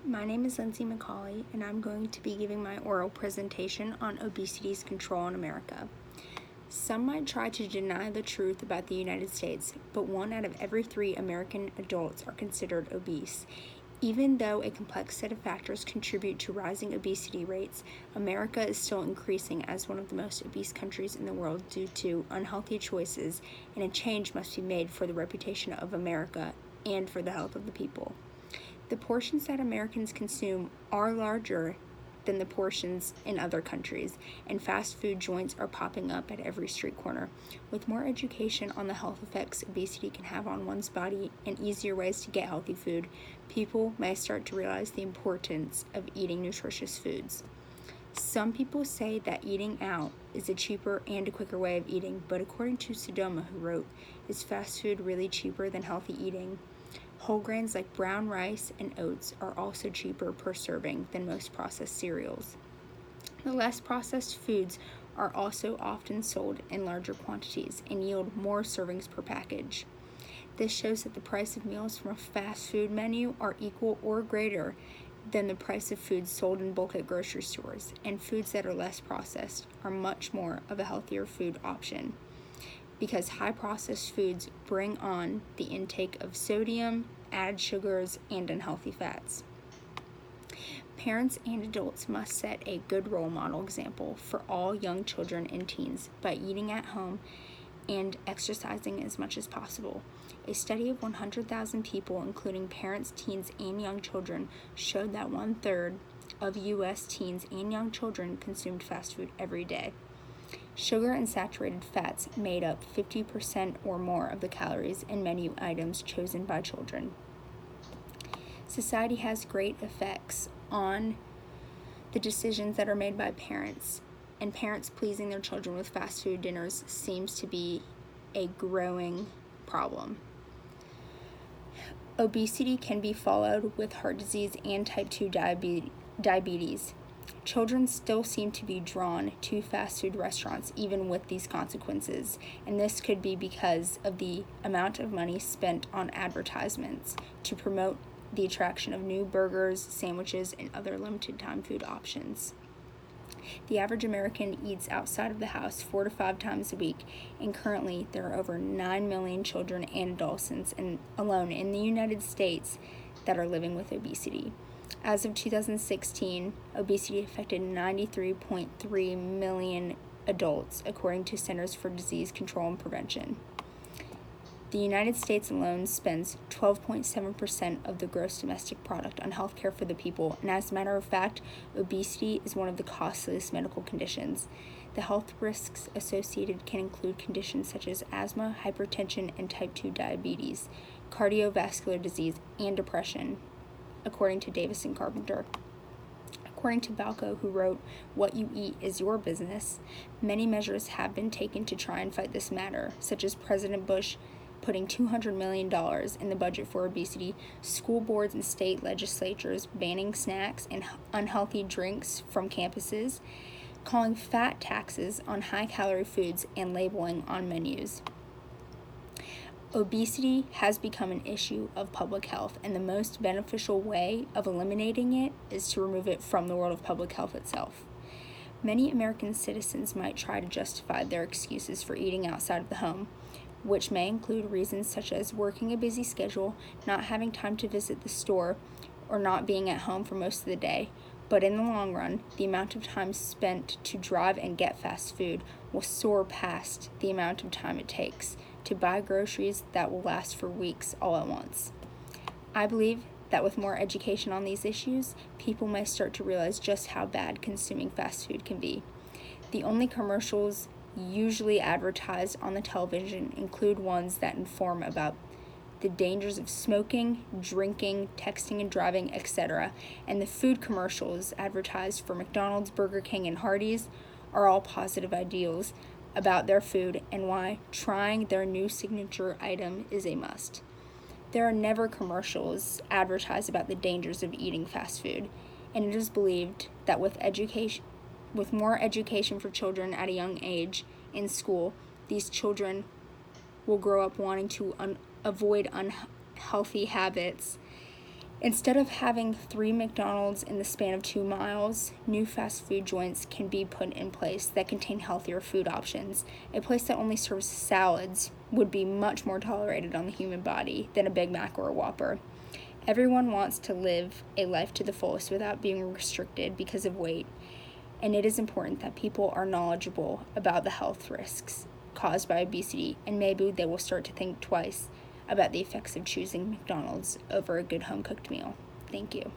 My name is Lindsay McCauley, and I'm going to be giving my oral presentation on obesity's control in America. Some might try to deny the truth about the United States, but 1 out of every 3 American adults are considered obese. Even though a complex set of factors contribute to rising obesity rates, America is still increasing as one of the most obese countries in the world due to unhealthy choices, and a change must be made for the reputation of America and for the health of the people. The portions that Americans consume are larger than the portions in other countries, and fast food joints are popping up at every street corner. With more education on the health effects obesity can have on one's body and easier ways to get healthy food, people may start to realize the importance of eating nutritious foods. Some people say that eating out is a cheaper and a quicker way of eating, but according to Sodoma, who wrote, "Is fast food really cheaper than healthy eating?" Whole grains like brown rice and oats are also cheaper per serving than most processed cereals. The less processed foods are also often sold in larger quantities and yield more servings per package. This shows that the price of meals from a fast food menu are equal or greater than the price of foods sold in bulk at grocery stores, and foods that are less processed are much more of a healthier food option, because high processed foods bring on the intake of sodium, added sugars, and unhealthy fats. Parents and adults must set a good role model example for all young children and teens by eating at home and exercising as much as possible. A study of 100,000 people, including parents, teens, and young children, showed that 1/3 of U.S. teens and young children consumed fast food every day. Sugar and saturated fats made up 50% or more of the calories in menu items chosen by children. Society has great effects on the decisions that are made by parents, and parents pleasing their children with fast food dinners seems to be a growing problem. Obesity can be followed with heart disease and type 2 diabetes. Children still seem to be drawn to fast food restaurants even with these consequences, and this could be because of the amount of money spent on advertisements to promote the attraction of new burgers, sandwiches, and other limited time food options. The average American eats outside of the house 4 to 5 times a week, and currently there are over 9 million children and adolescents alone in the United States that are living with obesity. As of 2016, obesity affected 93.3 million adults, according to Centers for Disease Control and Prevention. The United States alone spends 12.7% of the gross domestic product on health care for the people, and as a matter of fact, obesity is one of the costliest medical conditions. The health risks associated can include conditions such as asthma, hypertension, and type 2 diabetes, cardiovascular disease, and depression, according to Davis and Carpenter. According to Balco, who wrote, "What you eat is your business," many measures have been taken to try and fight this matter, such as President Bush putting $200 million in the budget for obesity, school boards and state legislatures banning snacks and unhealthy drinks from campuses, calling fat taxes on high-calorie foods, and labeling on menus. Obesity has become an issue of public health, and the most beneficial way of eliminating it is to remove it from the world of public health itself. Many American citizens might try to justify their excuses for eating outside of the home, which may include reasons such as working a busy schedule, not having time to visit the store, or not being at home for most of the day. But in the long run, the amount of time spent to drive and get fast food will soar past the amount of time it takes to buy groceries that will last for weeks all at once. I believe that with more education on these issues, people may start to realize just how bad consuming fast food can be. The only commercials usually advertised on the television include ones that inform about the dangers of smoking, drinking, texting and driving, etc., and the food commercials advertised for McDonald's, Burger King, and Hardee's are all positive ideals about their food and why trying their new signature item is a must. There are never commercials advertised about the dangers of eating fast food, and it is believed that with more education for children at a young age in school, these children will grow up wanting to avoid unhealthy habits Instead of having 3 McDonald's in the span of 2 miles, new fast food joints can be put in place that contain healthier food options. A place that only serves salads would be much more tolerated on the human body than a Big Mac or a Whopper. Everyone wants to live a life to the fullest without being restricted because of weight, and it is important that people are knowledgeable about the health risks caused by obesity, and maybe they will start to think twice about the effects of choosing McDonald's over a good home-cooked meal. Thank you.